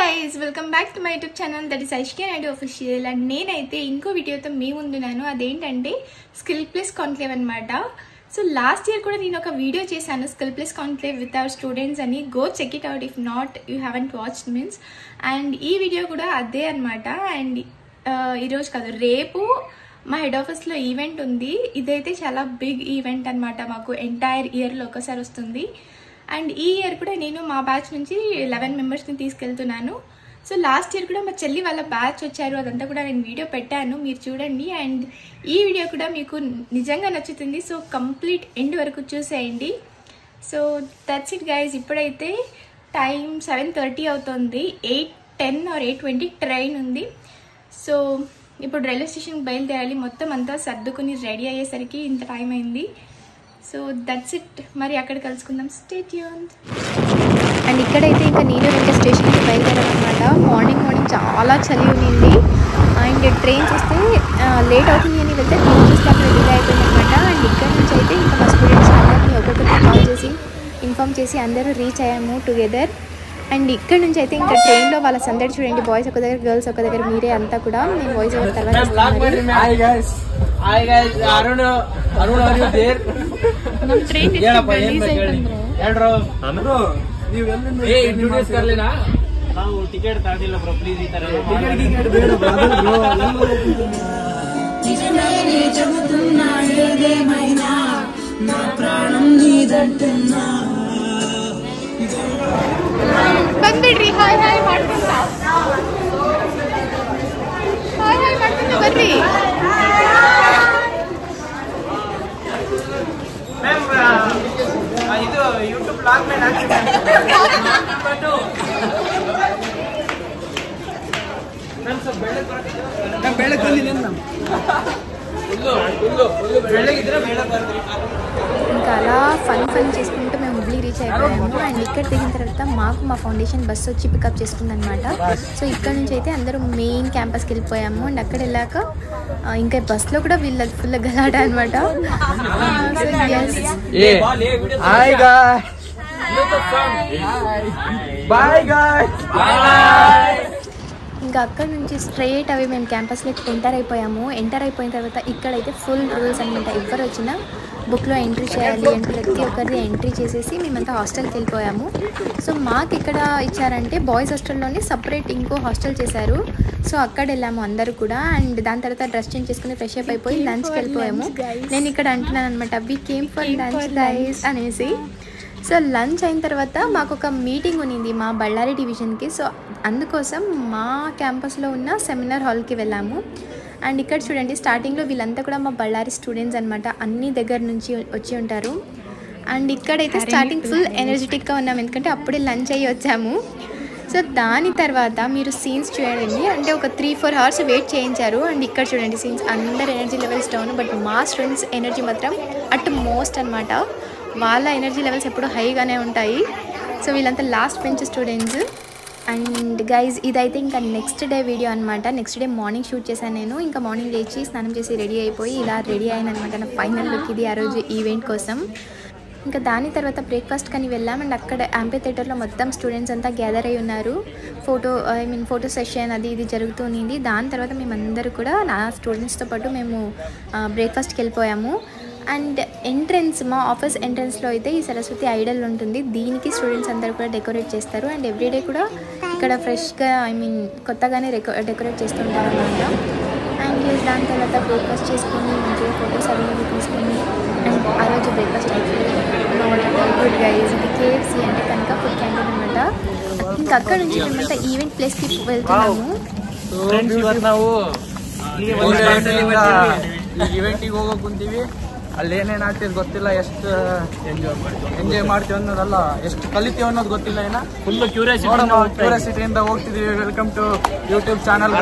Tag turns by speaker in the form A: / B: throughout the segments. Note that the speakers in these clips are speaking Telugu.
A: guys, welcome back to my YouTube channel that is Aishki Naidu official and నేనైతే ఇంకో వీడియోతో మీ ముందున్నాను. అదేంటంటే స్కిల్ ప్లస్ కాన్క్లేవ్ అన్నమాట. సో లాస్ట్ ఇయర్ కూడా నేను ఒక వీడియో చేశాను skill plus conclave with our students అని. Go check it out if not you haven't watched means. And ఈ వీడియో కూడా అదే అనమాట. అండ్ ఈరోజు కాదు, రేపు మా హెడ్ ఆఫీస్లో ఈవెంట్ ఉంది. ఇదైతే చాలా బిగ్ ఈవెంట్ అనమాట. మాకు ఎంటైర్ ఇయర్లో ఒకసారి వస్తుంది. అండ్ ఈ ఇయర్ కూడా నేను మా బ్యాచ్ నుంచి 11 మెంబర్స్ని తీసుకెళ్తున్నాను. సో లాస్ట్ ఇయర్ కూడా మా చెల్లి వాళ్ళ బ్యాచ్ వచ్చారు, అదంతా కూడా నేను వీడియో పెట్టాను, మీరు చూడండి. అండ్ ఈ వీడియో కూడా మీకు నిజంగా నచ్చుతుంది. సో కంప్లీట్ ఎండ్ వరకు చూసేయండి. So that's it guys. ఇప్పుడైతే టైం 7:30 అవుతుంది. 8:10 or 8:20 ట్రైన్ ఉంది. సో ఇప్పుడు రైల్వే స్టేషన్కి బయలుదేరాలి. మొత్తం అంతా సర్దుకుని రెడీ అయ్యేసరికి ఇంత టైం అయింది. So that's it. మరి అక్కడ కలుసుకుందాం. Stay tuned. అండ్ ఇక్కడైతే ఇంకా నేను ఇంకా స్టేషన్కి బయలుదేరాలన్నమాట. మార్నింగ్ చాలా చలి ఉన్నింది. అండ్ ట్రైన్ చూస్తే లేట్ అవుతుంది అని వెళ్తే ట్రైన్ చూస్తే అక్కడ డిలే అయిపోయింది అనమాట. అండ్ ఇక్కడ నుంచి అయితే ఇంకా మా స్టూడెంట్స్ అందరినీ ఒక్కొక్కరికి కాల్ చేసి ఇన్ఫామ్ చేసి అందరూ రీచ్ అయ్యాము టుగెదర్. అండ్ ఇక్కడ నుంచి అయితే ఇంకా ట్రైన్లో వాళ్ళ సందడి చూడండి. బాయ్స్ ఒక దగ్గర, గర్ల్స్ ఒక దగ్గర, మీరే అంతా కూడా. నేను వాయిస్ ఓవర్ తర్వాత
B: ಟಿಕೆಟ್ ತಾಡಿಲ್ಲ ಬ್ರೋ, ಪ್ಲೀಸ್ ಈ ತರ
A: ಬಂದ್ಬಿಡ್ರಿ. ಹಾಯ್ ಹಾಯ್ ಮಾಡ್ಕೊಂಡ ಹಾಯ್ ಹಾಯ್ ಮಾಡ್ಕೊಂಡ ಬರ್ರಿ.
B: ಇದು ಯೂಟ್ಯೂಬ್ ಬ್ಲಾಗ್ ಮೇಲೆ
A: ఇంకా అలా ఫన్ చేసుకుంటూ మేము హుబ్లీ రీచ్ అయిపోయాము. అండ్ ఇక్కడ దిగిన తర్వాత మాకు మా ఫౌండేషన్ బస్సు వచ్చి పికప్ చేసుకుంది అనమాట. సో ఇక్కడ నుంచి అయితే అందరూ మెయిన్ క్యాంపస్కి వెళ్ళిపోయాము. అండ్ అక్కడ వెళ్ళాక ఇంకా బస్లో కూడా వీళ్ళకి ఫుల్ గలాట అనమాట. ఇంకా అక్కడ నుంచి స్ట్రైట్ అవి మేము క్యాంపస్లోకి ఎంటర్ అయిపోయాము. ఎంటర్ అయిపోయిన తర్వాత ఇక్కడైతే ఫుల్ రూల్స్ అనమాట. ఎవరు వచ్చినా బుక్లో ఎంట్రీ చేయాలి అంటే ప్రతి ఒక్కరిది ఎంట్రీ చేసేసి మేమంతా హాస్టల్కి వెళ్ళిపోయాము. సో మాకు ఇక్కడ ఇచ్చారంటే బాయ్స్ హాస్టల్లోనే సపరేట్ ఇంకో హాస్టల్ చేశారు. సో అక్కడ వెళ్ళాము అందరూ కూడా. అండ్ దాని తర్వాత డ్రెస్ చేంజ్ చేసుకుని ఫ్రెష్ అప్ అయిపోయి లంచ్కి వెళ్ళిపోయాము. నేను ఇక్కడ అంటున్నాను అనమాట, we came for lunch guys అనేసి. సో లంచ్ అయిన తర్వాత మాకు ఒక మీటింగ్ ఉన్నింది మా బళ్ళారి డివిజన్కి. సో అందుకోసం మా క్యాంపస్లో ఉన్న సెమినార్ హాల్కి వెళ్ళాము. అండ్ ఇక్కడ చూడండి, స్టార్టింగ్లో వీళ్ళంతా కూడా మా బళ్ళారి స్టూడెంట్స్ అనమాట. అన్ని దగ్గర నుంచి వచ్చి ఉంటారు. అండ్ ఇక్కడైతే స్టార్టింగ్ ఫుల్ ఎనర్జెటిక్గా ఉన్నాము, ఎందుకంటే అప్పుడే లంచ్ అయ్యి వచ్చాము. సో దాని తర్వాత మీరు సీన్స్ చూడండి. అంటే ఒక 3-4 అవర్స్ వెయిట్ చేయించారు. అండ్ ఇక్కడ చూడండి సీన్స్, అందరు ఎనర్జీ లెవెల్స్ డౌన్, బట్ మా స్టూడెంట్స్ ఎనర్జీ మాత్రం అట్ మోస్ట్ అనమాట. వాళ్ళ ఎనర్జీ లెవెల్స్ ఎప్పుడు హైగానే ఉంటాయి. సో వీళ్ళంతా last bench students. And guys ఇదైతే ఇంకా నెక్స్ట్ డే వీడియో అనమాట. నెక్స్ట్ డే మార్నింగ్ షూట్ చేశాను నేను. ఇంకా మార్నింగ్ లేచి స్నానం చేసి రెడీ అయిపోయి ఇలా రెడీ అయ్యాను అనమాట. నా ఫైనల్ లుక్ ఇది ఆ రోజు ఈవెంట్ కోసం. ఇంకా దాని తర్వాత బ్రేక్ఫాస్ట్ కానీ వెళ్ళాం. అండ్ అక్కడ యాంపీ థియేటర్లో మొత్తం స్టూడెంట్స్ అంతా గ్యాదర్ అయి ఉన్నారు. ఫోటో సెషన్ అది ఇది జరుగుతుంది. దాని తర్వాత మేమందరూ కూడా నా స్టూడెంట్స్తో పాటు మేము బ్రేక్ఫాస్ట్కి వెళ్ళిపోయాము. అండ్ ఎంట్రన్స్, మా ఆఫీస్ ఎంట్రన్స్లో అయితే ఈ సరస్వతి ఐడల్ ఉంటుంది. దీనికి స్టూడెంట్స్ అందరూ కూడా డెకరేట్ చేస్తారు. అండ్ ఎవ్రీడే కూడా ఇక్కడ ఫ్రెష్గా కొత్తగానే డెకరేట్ చేస్తుంటారు అనమాట. అండ్ దాని తర్వాత బ్రేక్ఫాస్ట్ చేసుకొని మంచిగా ఫొటోస్ అవి తీసుకొని అండ్ ఆ రోజు బ్రేక్ఫాస్ట్ అయిపోయి గుడ్ గైజ్. ఇది KFC అంటే కనుక ఫుడ్ క్యాంటీన్ అనమాట. ఇంకా అక్కడ నుంచి మేమంతా ఈవెంట్ ప్లేస్కి వెళ్తున్నాము.
B: ಈವೆಂಟಿಗೆ ಹೋಗೋಕೆ ಕುಂತೀವಿ. ಅಲ್ಲಿ ಏನೇನಾಗ್ತಿದ್ ಗೊತ್ತಿಲ್ಲ, ಎಷ್ಟು ಎಂಜಾಯ್ ಮಾಡ್ತೀವಿ ಅನ್ನೋದಲ್ಲ, ಎಷ್ಟು ಕಲಿತೀವಿ ಅನ್ನೋದು ಗೊತ್ತಿಲ್ಲ. ಏನ ಫುಲ್ ಕ್ಯೂರಿಯಾಸಿಟಿಯಿಂದ ಹೋಗ್ತಿದೀವಿ. Welcome to YouTube channel.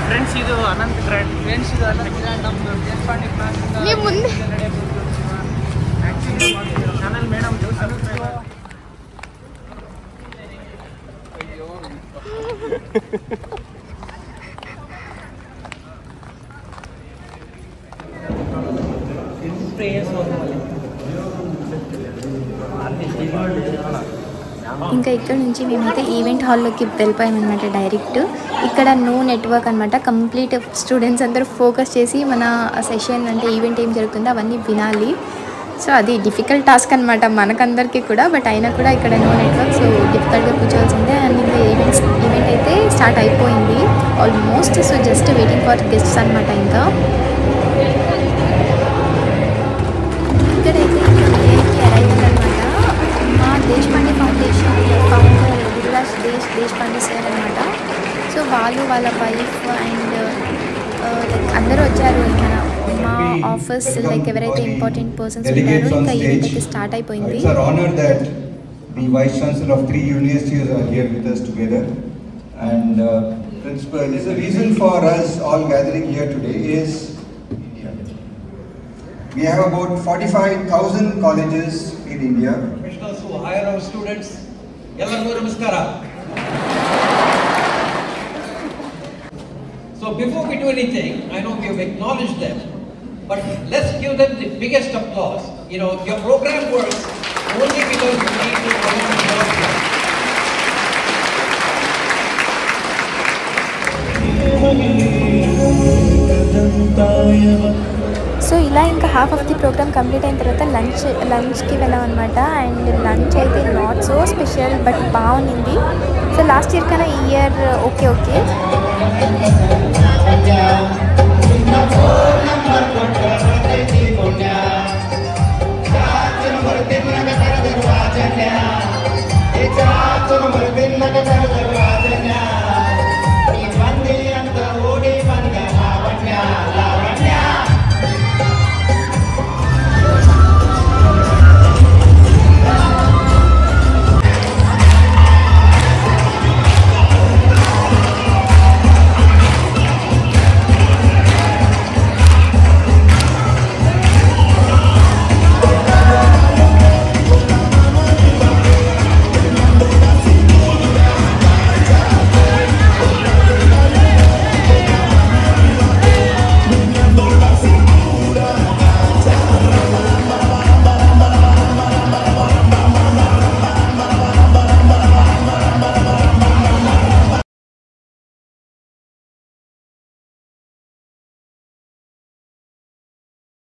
B: Friends ಇದು ಅನಂತ್ ಗ್ರ್ಯಾಂಡ್. ನಮ್ದು channel madam prayers for the
A: ఇంకా ఇక్కడ నుంచి మేమైతే ఈవెంట్ హాల్లోకి వెళ్ళిపోయామన్నమాట డైరెక్ట్. ఇక్కడ నో నెట్వర్క్ అనమాట, కంప్లీట్ స్టూడెంట్స్ అందరూ ఫోకస్ చేసి మన సెషన్ అంటే ఈవెంట్ ఏం జరుగుతుందో అవన్నీ వినాలి. సో అది డిఫికల్ట్ టాస్క్ అనమాట మనకందరికీ కూడా. బట్ అయినా కూడా ఇక్కడ నో నెట్వర్క్, సో డిఫికల్ట్గా కూర్చోవాల్సిందే. అండ్ ఇంకా ఈవెంట్ అయితే స్టార్ట్ అయిపోయింది almost. So just waiting for guests అనమాట. ఇంకా ఇక్కడైతే ఇంకా అరైవల్ అనమాట. మా Deshpande foundation founder Gururaj Deshpande sir అనమాట. సో వాళ్ళు వాళ్ళ వైఫ్ అండ్ లైక్ అందరూ వచ్చారు. మా ఆఫీస్ లైక్ ఎవరైతే ఇంపార్టెంట్ పర్సన్స్ ఉన్నారో ఇంకా ఈవెంట్ అయితే స్టార్ట్ అయిపోయింది.
C: The Vice Chancellor of 3 universities are here with us together, and Principal, there's a reason for us all gathering here today is we have about 45,000 colleges in India.
D: Professionals who hire our students. Ellargu namaskara. So before we do anything, I know we have acknowledged them, but let's give them the biggest applause. You know, your program works only because you need to promote your job.
A: So ఇలా ఇంకా half of the program complete అయిన తర్వాత లంచ్కి వెళ్ళాం అనమాట. అండ్ లంచ్ అయితే నాట్ సో స్పెషల్ బట్ బాగుంది. సో లాస్ట్ ఇయర్ కన్నా ఈ ఇయర్ ఓకే.